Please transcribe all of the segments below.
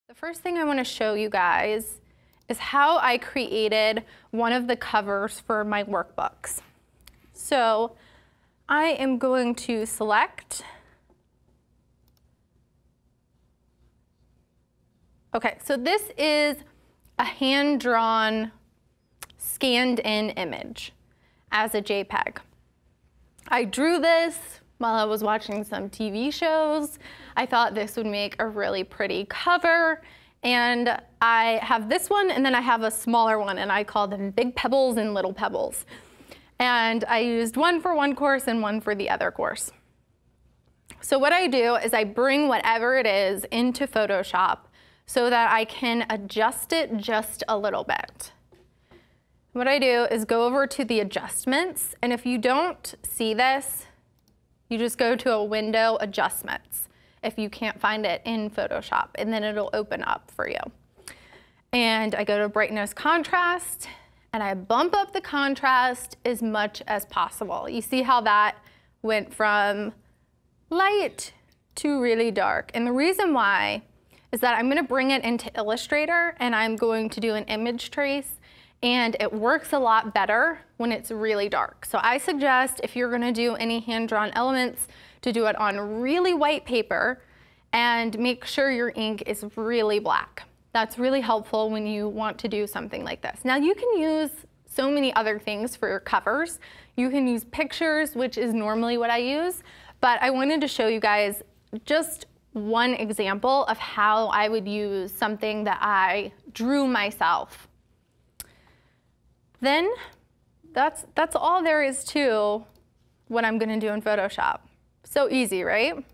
The first thing I want to show you guys is how I created one of the covers for my workbooks. So I am going to select. Okay, so this is a hand-drawn, scanned-in image as a JPEG. I drew this while I was watching some TV shows. I thought this would make a really pretty cover. And I have this one, and then I have a smaller one, and I call them Big Pebbles and Little Pebbles. And I used one for one course and one for the other course. So what I do is I bring whatever it is into Photoshop so that I can adjust it just a little bit. What I do is go over to the adjustments, and if you don't see this, you just go to a window adjustments if you can't find it in Photoshop, and then it'll open up for you. And I go to brightness contrast, and I bump up the contrast as much as possible. You see how that went from light to really dark. And the reason why is that I'm gonna bring it into Illustrator, and I'm going to do an image trace, and it works a lot better when it's really dark. So I suggest if you're gonna do any hand-drawn elements to do it on really white paper and make sure your ink is really black. That's really helpful when you want to do something like this. Now you can use so many other things for your covers. You can use pictures, which is normally what I use, but I wanted to show you guys just one example of how I would use something that I drew myself. Then that's all there is to what I'm gonna do in Photoshop. So easy, right?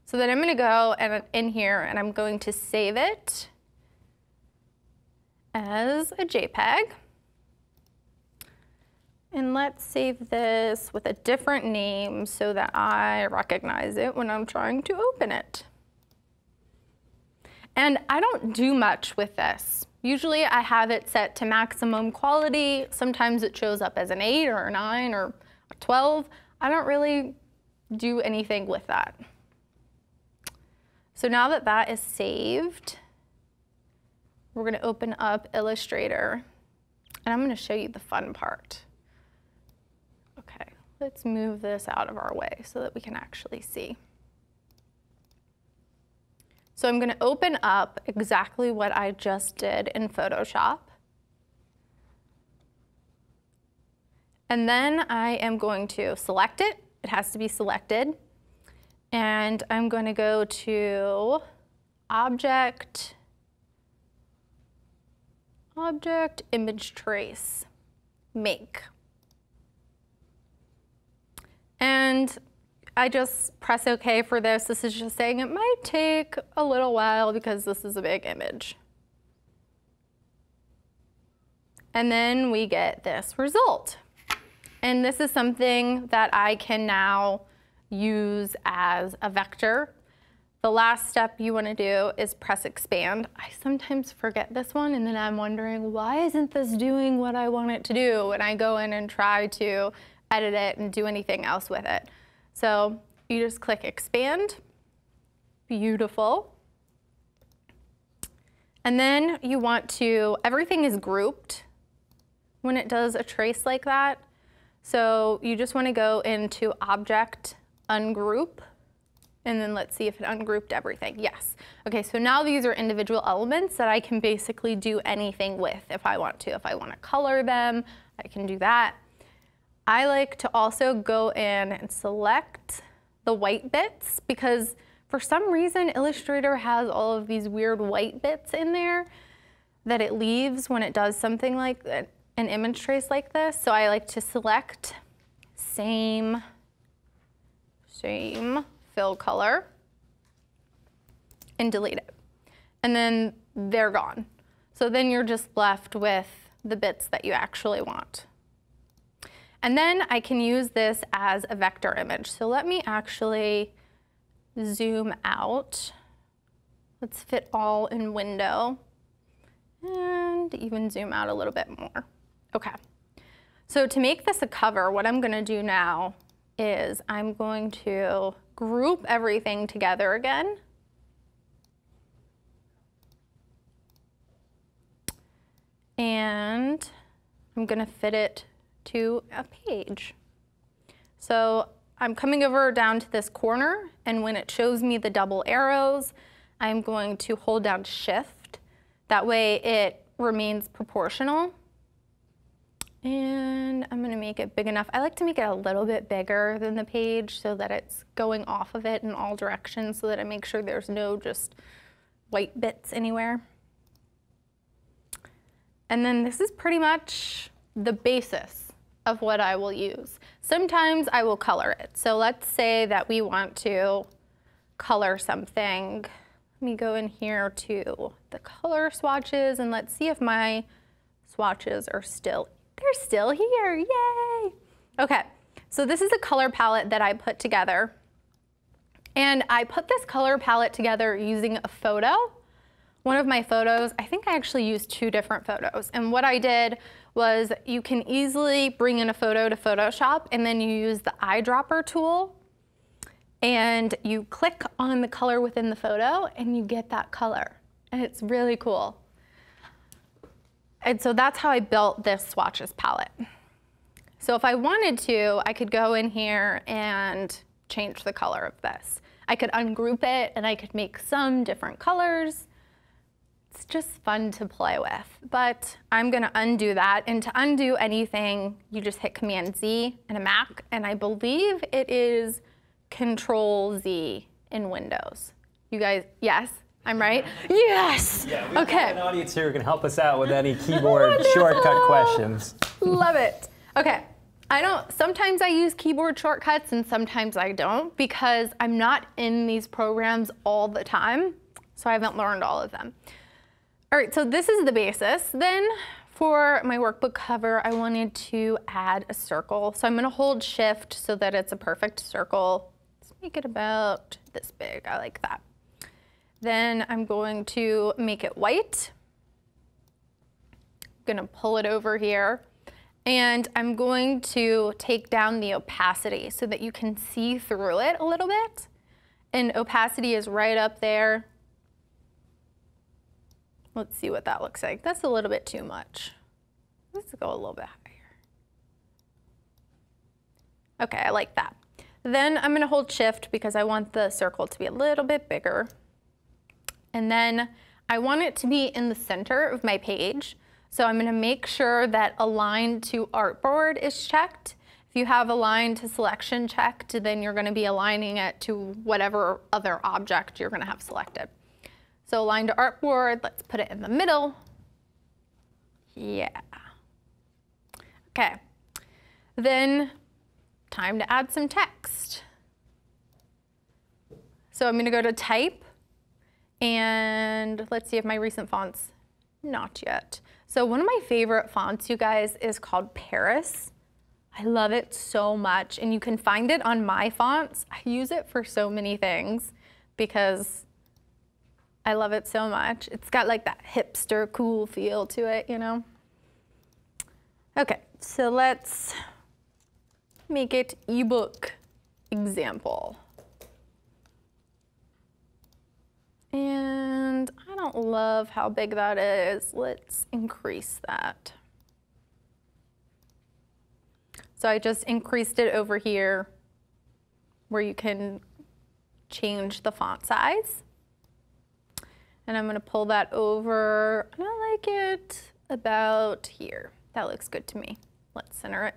So then I'm gonna go in here and I'm going to save it as a JPEG. And let's save this with a different name so that I recognize it when I'm trying to open it. And I don't do much with this. Usually I have it set to maximum quality. Sometimes it shows up as an 8 or a 9 or a 12. I don't really do anything with that. So now that that is saved, we're gonna open up Illustrator, and I'm gonna show you the fun part. Okay, let's move this out of our way so that we can actually see. So I'm gonna open up exactly what I just did in Photoshop. And then I am going to select it. It has to be selected. And I'm going to go to Object, Image Trace, Make. And I just press OK for this. This is just saying it might take a little while because this is a big image. And then we get this result. And this is something that I can now use as a vector. The last step you want to do is press expand. I sometimes forget this one, and then I'm wondering, why isn't this doing what I want it to do when I go in and try to edit it and do anything else with it? So you just click expand. Beautiful. And then you want to, everything is grouped when it does a trace like that. So you just want to go into Object, Ungroup, and then let's see if it ungrouped everything. Yes. Okay, so now these are individual elements that I can basically do anything with if I want to. If I want to color them, I can do that. I like to also go in and select the white bits because for some reason Illustrator has all of these weird white bits in there that it leaves when it does something like that. An image trace like this, so I like to select same fill color and delete it. And then they're gone. So then you're just left with the bits that you actually want. And then I can use this as a vector image. So let me actually zoom out. Let's fit all in window and even zoom out a little bit more. Okay, so to make this a cover, what I'm gonna do now is I'm going to group everything together again. and I'm gonna fit it to a page. So I'm coming over down to this corner, and when it shows me the double arrows, I'm going to hold down Shift. That way it remains proportional. And I'm gonna make it big enough. I like to make it a little bit bigger than the page so that it's going off of it in all directions, so that I make sure there's no just white bits anywhere. And then this is pretty much the basis of what I will use. Sometimes I will color it. So let's say that we want to color something. Let me go in here to the color swatches, and let's see if my swatches are still, they're still here, yay! Okay, so this is a color palette that I put together. And I put this color palette together using a photo. One of my photos, I think I actually used 2 different photos. And what I did was, you can easily bring in a photo to Photoshop, and then you use the eyedropper tool, and you click on the color within the photo, and you get that color. And it's really cool. And so that's how I built this swatches palette. So if I wanted to, I could go in here and change the color of this. I could ungroup it, and I could make some different colors. It's just fun to play with, but I'm gonna undo that. And to undo anything, you just hit Command Z in a Mac, and I believe it is Control Z in Windows. You guys, yes, I'm right? Yes! Yeah, we okay. have an audience here who can help us out with any keyboard shortcut questions. Love it. Okay, sometimes I use keyboard shortcuts and sometimes I don't, because I'm not in these programs all the time, so I haven't learned all of them. All right, so this is the basis. Then for my workbook cover, I wanted to add a circle. So I'm gonna hold Shift so that it's a perfect circle. Let's make it about this big, I like that. Then I'm going to make it white. I'm gonna pull it over here. And I'm going to take down the opacity so that you can see through it a little bit. And opacity is right up there. Let's see what that looks like. That's a little bit too much. Let's go a little bit higher. Okay, I like that. Then I'm gonna hold Shift because I want the circle to be a little bit bigger. And then I want it to be in the center of my page. So I'm gonna make sure that Align to Artboard is checked. If you have Align to Selection checked, then you're gonna be aligning it to whatever other object you're gonna have selected. So Align to Artboard, let's put it in the middle. Yeah. Okay. Then time to add some text. So I'm gonna go to Type, and let's see if my recent fonts, not yet. So one of my favorite fonts, you guys, is called Paris. I love it so much, and you can find it on My Fonts. I use it for so many things because I love it so much. It's got like that hipster cool feel to it, you know? Okay, so let's make it ebook example. And I don't love how big that is. Let's increase that. So I just increased it over here where you can change the font size. And I'm gonna pull that over, and I like it about here. That looks good to me. Let's center it.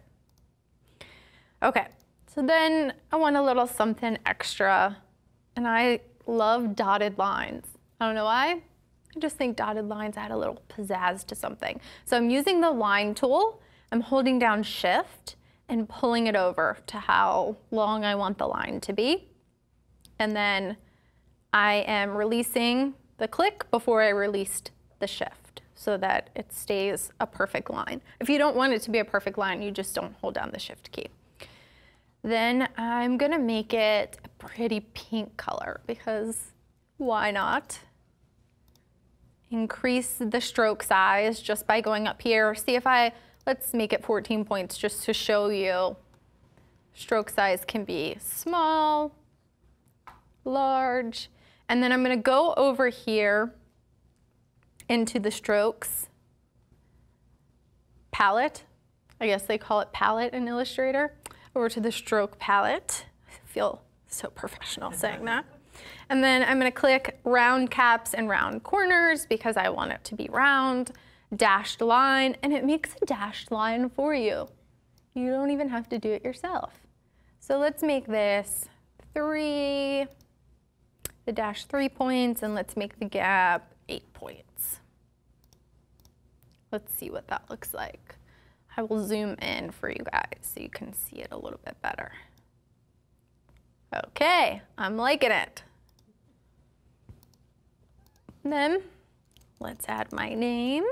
Okay, so then I want a little something extra, and I love dotted lines. I don't know why, I just think dotted lines add a little pizzazz to something. So I'm using the line tool, I'm holding down Shift and pulling it over to how long I want the line to be. And then I am releasing the click before I released the Shift so that it stays a perfect line. If you don't want it to be a perfect line, you just don't hold down the Shift key. Then I'm gonna make it a pretty pink color because why not? Increase the stroke size just by going up here. See if let's make it 14 points just to show you stroke size can be small, large, and then I'm gonna go over here into the strokes palette. I guess they call it palette in Illustrator. Over to the stroke palette. I feel so professional saying that. And then I'm gonna click round caps and round corners because I want it to be round, dashed line, and it makes a dashed line for you. You don't even have to do it yourself. So let's make this 3, the dash 3 points, and let's make the gap 8 points. Let's see what that looks like. I will zoom in for you guys so you can see it a little bit better. Okay, I'm liking it. Then let's add my name.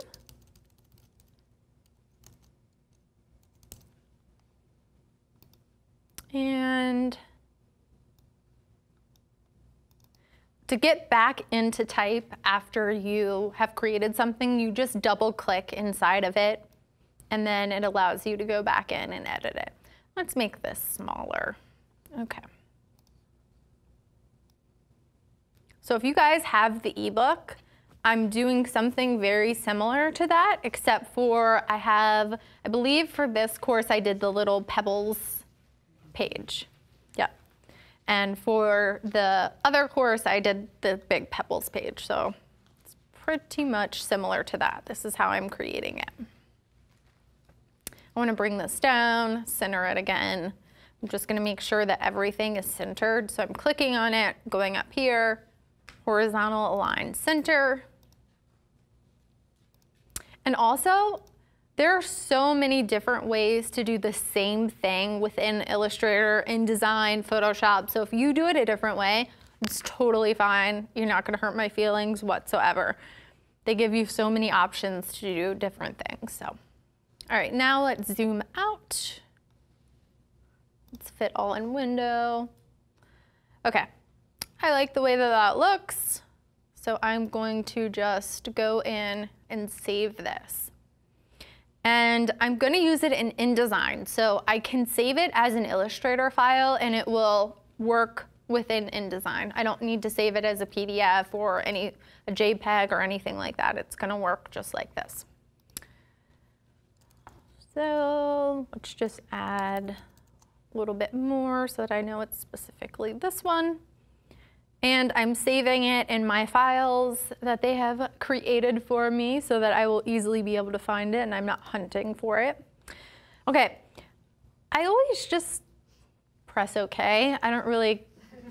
And to get back into type after you have created something, you just double click inside of it, and then it allows you to go back in and edit it. Let's make this smaller. Okay. So if you guys have the ebook, I'm doing something very similar to that, except for I believe for this course I did the little pebbles page. Yep. And for the other course I did the big pebbles page. So it's pretty much similar to that. This is how I'm creating it. I want to bring this down, center it again. I'm just going to make sure that everything is centered. So I'm clicking on it, going up here, horizontal align center. And also, there are so many different ways to do the same thing within Illustrator, InDesign, Photoshop. So if you do it a different way, it's totally fine. You're not going to hurt my feelings whatsoever. They give you so many options to do different things. So, all right, now let's zoom out. Let's fit all in window. Okay, I like the way that that looks. So I'm going to just go in and save this. And I'm going to use it in InDesign. So I can save it as an Illustrator file and it will work within InDesign. I don't need to save it as a PDF or a JPEG or anything like that. It's going to work just like this. So let's just add a little bit more so that I know it's specifically this one. And I'm saving it in my files that they have created for me so that I will easily be able to find it and I'm not hunting for it. Okay, I always just press OK. I don't really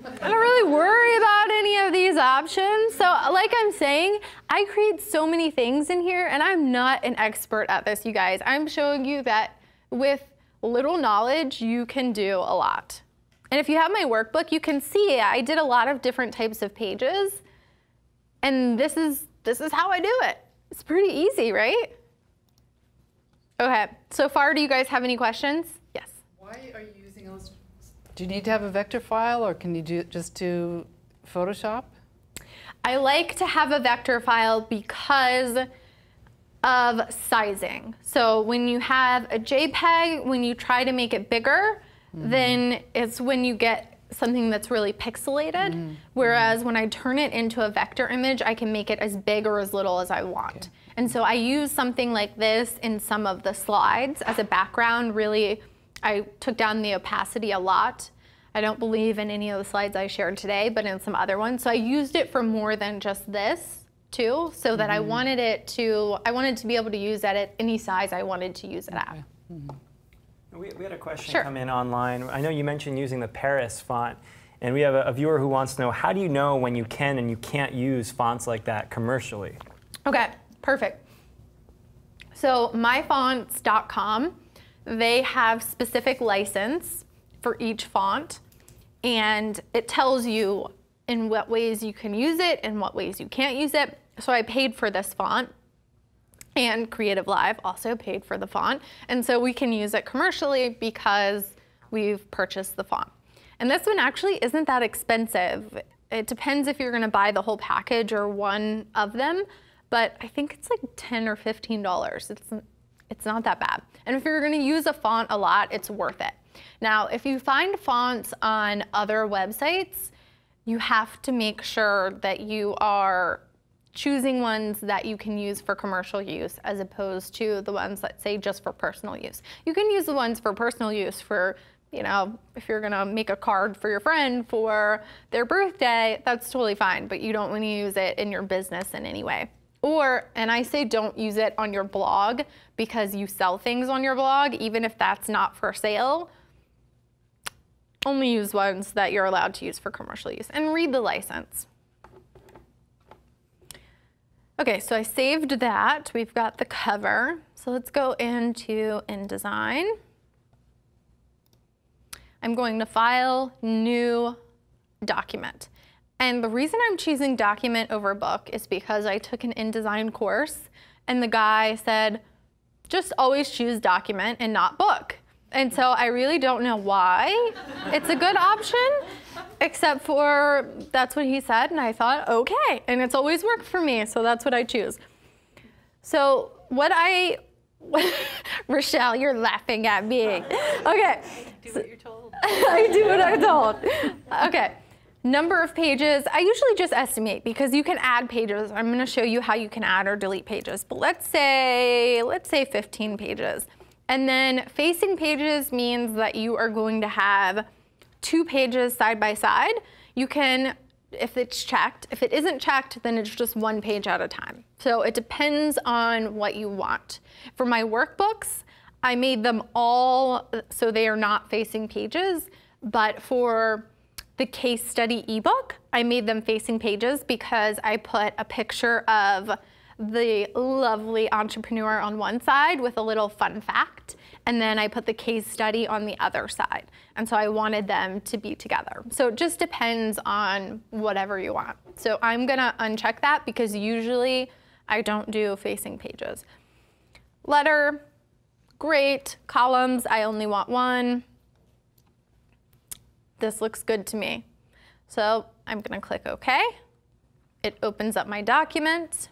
worry about any of these options. So like I'm saying, I create so many things in here and I'm not an expert at this, you guys. I'm showing you that with little knowledge, you can do a lot. And if you have my workbook, you can see I did a lot of different types of pages. And this is how I do it. It's pretty easy, right? Okay, so far, do you guys have any questions? Yes. Why are you using Illustrator? Do you need to have a vector file or can you just do Photoshop? I like to have a vector file because of sizing. So when you have a JPEG, when you try to make it bigger, then it's when you get something that's really pixelated. Whereas when I turn it into a vector image, I can make it as big or as little as I want. Okay. And so I use something like this in some of the slides as a background. Really, I took down the opacity a lot. I don't believe in any of the slides I shared today, but in some other ones. So I used it for more than just this too, so that I wanted to be able to use it at any size I wanted to use it at. We had a question come in online. I know you mentioned using the Paris font, and we have a viewer who wants to know, how do you know when you can and you can't use fonts like that commercially? Okay, perfect. So myfonts.com, they have specific license for each font, and it tells you in what ways you can use it and what ways you can't use it. So I paid for this font. And CreativeLive also paid for the font. And so we can use it commercially because we've purchased the font. And this one actually isn't that expensive. It depends if you're gonna buy the whole package or one of them, but I think it's like $10 or $15. It's not that bad. And if you're gonna use a font a lot, it's worth it. Now, if you find fonts on other websites, you have to make sure that you are choosing ones that you can use for commercial use as opposed to the ones that say just for personal use. You can use the ones for personal use for, you know, if you're gonna make a card for your friend for their birthday, that's totally fine, but you don't wanna use it in your business in any way. Or, and I say don't use it on your blog because you sell things on your blog, even if that's not for sale. Only use ones that you're allowed to use for commercial use and read the license. Okay, so I saved that. We've got the cover. So let's go into InDesign. I'm going to File, New, Document. And the reason I'm choosing document over book is because I took an InDesign course and the guy said, just always choose document and not book. And so I really don't know why it's a good option, except for that's what he said, and I thought, okay, and it's always worked for me, so that's what I choose. So Rochelle, you're laughing at me. Okay. Do what you're told. I do what I'm told. Okay. Number of pages, I usually just estimate because you can add pages. I'm gonna show you how you can add or delete pages, but let's say 15 pages. And then facing pages means that you are going to have 2 pages side by side. You can, if it's checked. If it isn't checked, then it's just 1 page at a time. So it depends on what you want. For my workbooks, I made them all so they are not facing pages, but for the case study ebook, I made them facing pages because I put a picture of the lovely entrepreneur on one side with a little fun fact, and then I put the case study on the other side. And so I wanted them to be together. So it just depends on whatever you want. So I'm gonna uncheck that because usually I don't do facing pages. Letter, great. Columns, I only want 1. This looks good to me. So I'm gonna click OK. It opens up my document.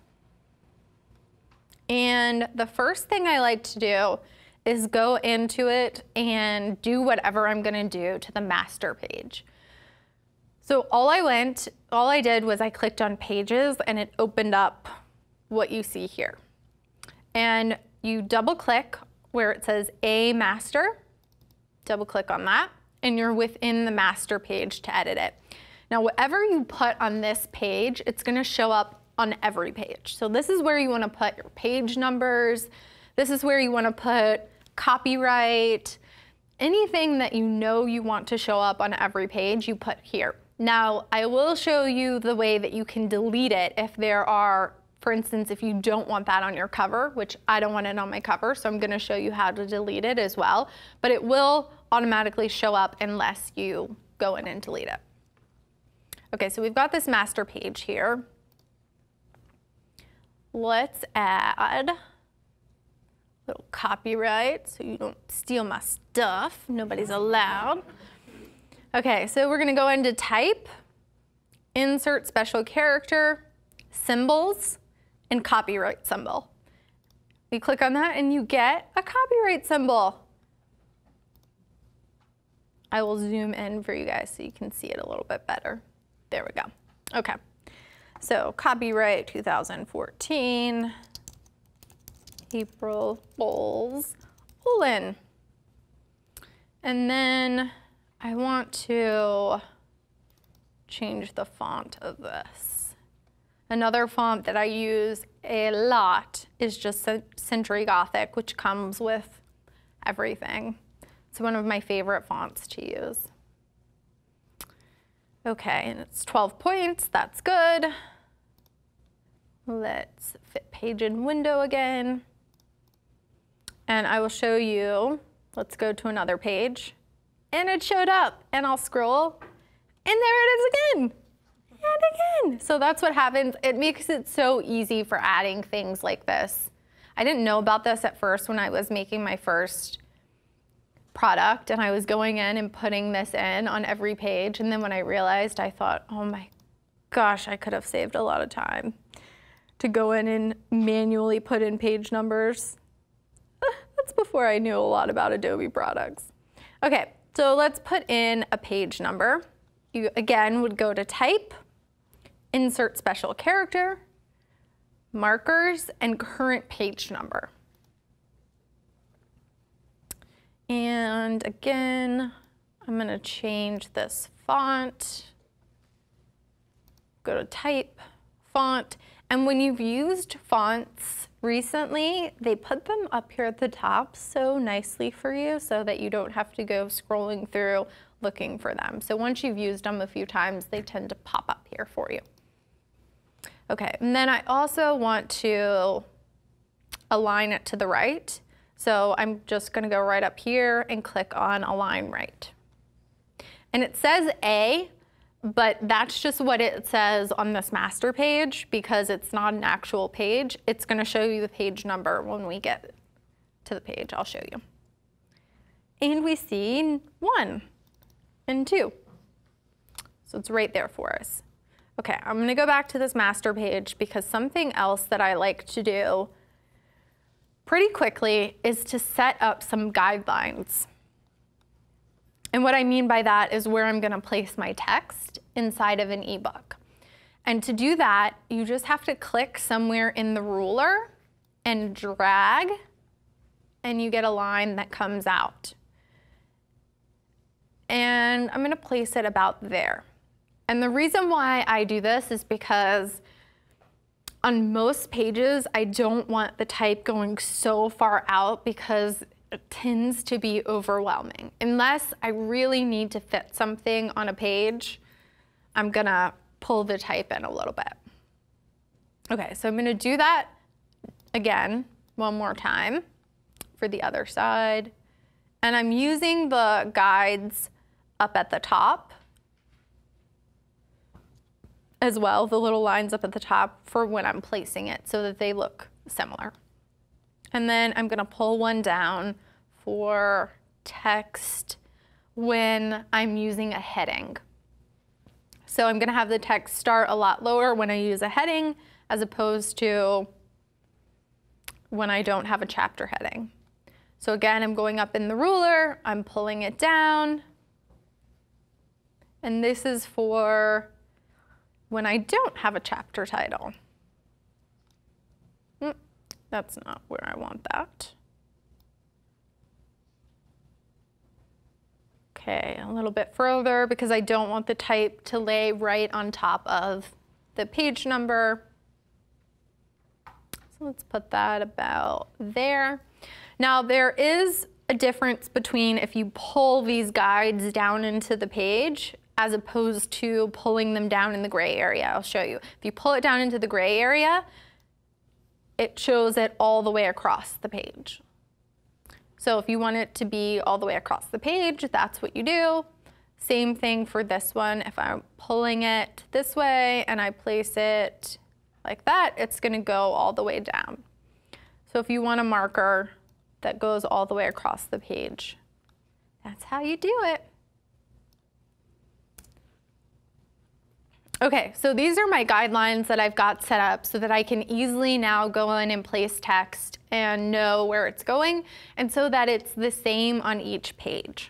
And the first thing I like to do is go into it and do whatever I'm gonna do to the master page. So all I did was I clicked on pages and it opened up what you see here. And you double click where it says A Master, double click on that, and you're within the master page to edit it. Now, whatever you put on this page, it's gonna show up on every page. So this is where you wanna put your page numbers. This is where you wanna put copyright, anything that you know you want to show up on every page, you put here. Now, I will show you the way that you can delete it if there are, for instance, if you don't want that on your cover, which I don't want it on my cover, so I'm gonna show you how to delete it as well, but it will automatically show up unless you go in and delete it. Okay, so we've got this master page here. Let's add a little copyright so you don't steal my stuff. Nobody's allowed. Okay, so we're gonna go into type, insert special character, symbols, and copyright symbol. You click on that and you get a copyright symbol. I will zoom in for you guys so you can see it a little bit better. There we go. Okay. So copyright 2014, April Bowles, Olin. And then I want to change the font of this. Another font that I use a lot is just Century Gothic, which comes with everything. It's one of my favorite fonts to use. Okay, and it's 12 points, that's good. Let's fit page and window again. And I will show you, let's go to another page. And it showed up, and I'll scroll, and there it is again, and again. So that's what happens. It makes it so easy for adding things like this. I didn't know about this at first when I was making my first product, and I was going in and putting this in on every page, and then when I realized, I thought, oh my gosh, I could have saved a lot of time to go in and manually put in page numbers. That's before I knew a lot about Adobe products. Okay, so let's put in a page number. You again would go to type, insert special character, markers, and current page number. And again, I'm going to change this font. Go to type, font, and when you've used fonts recently, they put them up here at the top so nicely for you so that you don't have to go scrolling through looking for them. So once you've used them a few times, they tend to pop up here for you. Okay, and then I also want to align it to the right. So I'm just going to go right up here and click on Align Right. And it says A, but that's just what it says on this master page because it's not an actual page. It's going to show you the page number when we get to the page. I'll show you. And we see 1 and 2. So it's right there for us. Okay, I'm going to go back to this master page because something else that I like to do pretty quickly is to set up some guidelines. And what I mean by that is where I'm going to place my text inside of an ebook. And to do that, you just have to click somewhere in the ruler and drag, and you get a line that comes out. And I'm going to place it about there. And the reason why I do this is because on most pages, I don't want the type going so far out because it tends to be overwhelming. Unless I really need to fit something on a page, I'm gonna pull the type in a little bit. Okay, so I'm gonna do that again, one more time for the other side. And I'm using the guides up at the top as well, the little lines up at the top for when I'm placing it so that they look similar. And then I'm gonna pull one down for text when I'm using a heading. So I'm gonna have the text start a lot lower when I use a heading as opposed to when I don't have a chapter heading. So again, I'm going up in the ruler, I'm pulling it down, and this is for when I don't have a chapter title. That's not where I want that. Okay, a little bit further because I don't want the type to lay right on top of the page number. So let's put that about there. Now there is a difference between if you pull these guides down into the page as opposed to pulling them down in the gray area. I'll show you. If you pull it down into the gray area, it shows it all the way across the page. So if you want it to be all the way across the page, that's what you do. Same thing for this one. If I'm pulling it this way and I place it like that, it's gonna go all the way down. So if you want a marker that goes all the way across the page, that's how you do it. Okay, so these are my guidelines that I've got set up so that I can easily now go in and place text and know where it's going, and so that it's the same on each page.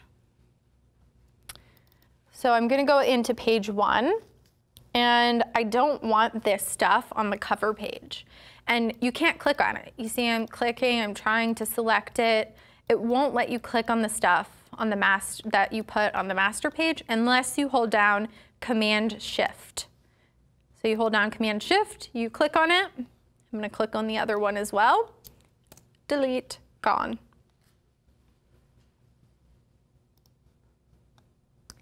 So I'm gonna go into page 1, and I don't want this stuff on the cover page. And you can't click on it. You see I'm clicking, I'm trying to select it. It won't let you click on the stuff on the that you put on the master page unless you hold down Command-Shift. So you hold down Command-Shift, you click on it. I'm gonna click on the other one as well. Delete, gone.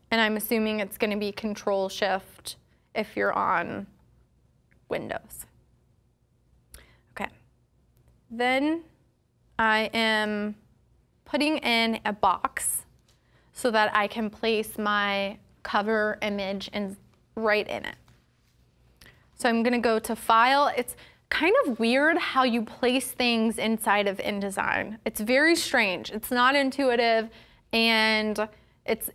And I'm assuming it's gonna be Control-Shift if you're on Windows. Okay. Then I am putting in a box so that I can place my cover image right in it. So I'm gonna go to File. It's kind of weird how you place things inside of InDesign. It's very strange. It's not intuitive, and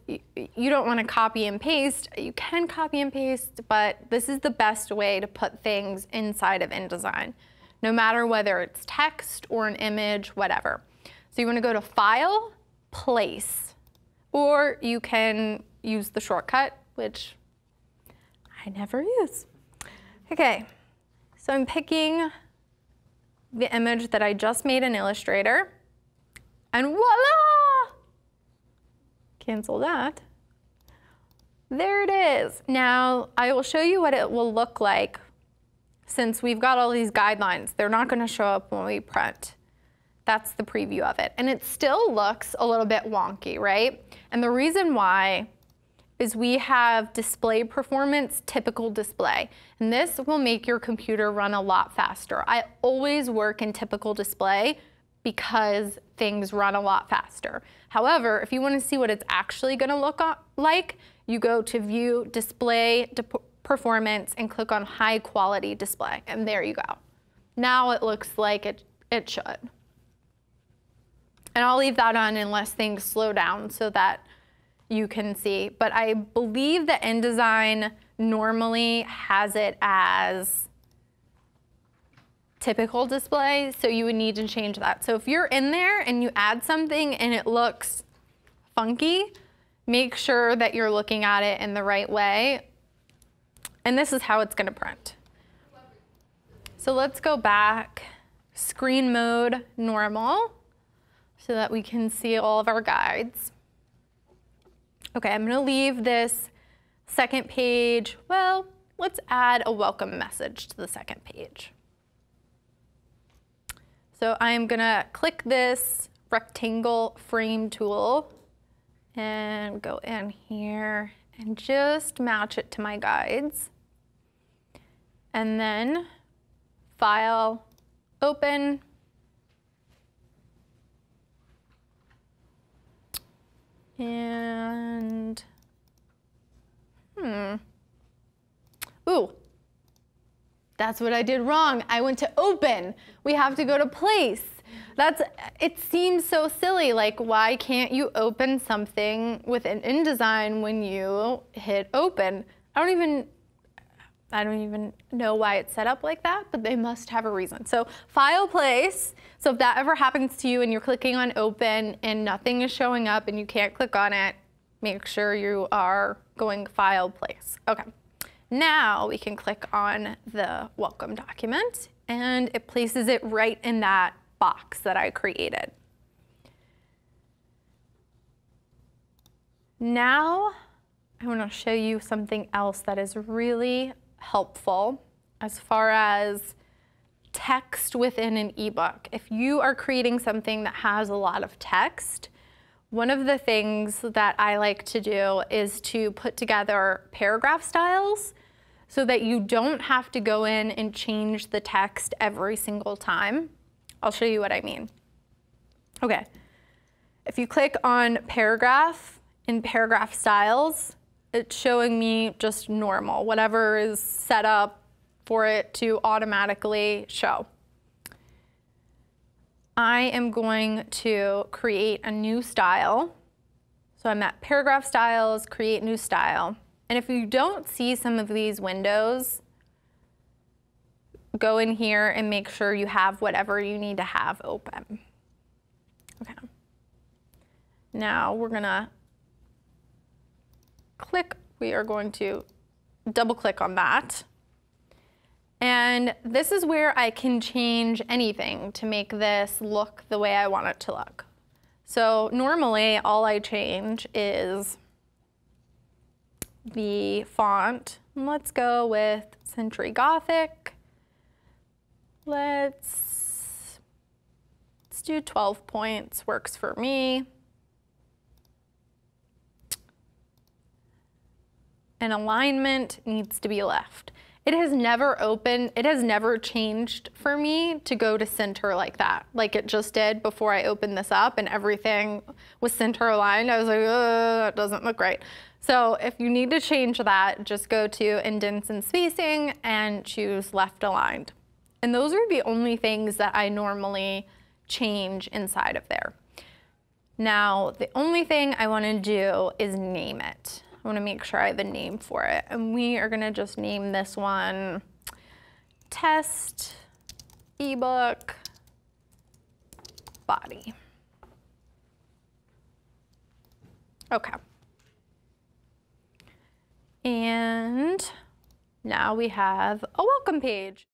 you don't want to copy and paste. You can copy and paste, but this is the best way to put things inside of InDesign, no matter whether it's text or an image, whatever. So you want to go to File, Place, or you can use the shortcut, which I never use. Okay, so I'm picking the image that I just made in Illustrator, and voila! Cancel that. There it is. Now, I will show you what it will look like since we've got all these guidelines. They're not going to show up when we print. That's the preview of it. And it still looks a little bit wonky, right? And the reason why is we have display performance, typical display. And this will make your computer run a lot faster. I always work in typical display because things run a lot faster. However, if you want to see what it's actually going to look like, you go to View, Display, Performance, and click on High Quality Display. And there you go. Now it looks like it should. And I'll leave that on unless things slow down so that you can see. But I believe that InDesign normally has it as typical display, so you would need to change that. So if you're in there and you add something and it looks funky, make sure that you're looking at it in the right way. And this is how it's going to print. So let's go back, screen mode, normal, so that we can see all of our guides. Okay, I'm going to leave this second page. Well, let's add a welcome message to the second page. So I'm going to click this rectangle frame tool and go in here and just match it to my guides. And then File, Open. And, ooh, that's what I did wrong. I went to Open. We have to go to Place. It seems so silly. Like, why can't you open something within InDesign when you hit Open? I don't even know why it's set up like that, but they must have a reason. So File, Place. So if that ever happens to you and you're clicking on Open and nothing is showing up and you can't click on it, make sure you are going File, Place. Okay. Now we can click on the welcome document and it places it right in that box that I created. Now I want to show you something else that is really helpful as far as text within an ebook. If you are creating something that has a lot of text, one of the things that I like to do is to put together paragraph styles so that you don't have to go in and change the text every single time. I'll show you what I mean. Okay, if you click on paragraph in paragraph styles, it's showing me just normal, whatever is set up for it to automatically show. I am going to create a new style. So I'm at paragraph styles, create new style. And if you don't see some of these windows, go in here and make sure you have whatever you need to have open. Okay. Now we're gonna we are going to double click on that. And this is where I can change anything to make this look the way I want it to look. So normally all I change is the font. Let's go with Century Gothic. Let's do 12 points, works for me. And alignment needs to be left. It has never changed for me to go to center like that, like it just did before I opened this up and everything was center aligned. I was like, that doesn't look right. So if you need to change that, just go to indents and spacing and choose left aligned. And those are the only things that I normally change inside of there. Now, the only thing I want to do is name it. I want to make sure I have a name for it. And we are going to just name this one Test Ebook Body. Okay. And now we have a welcome page.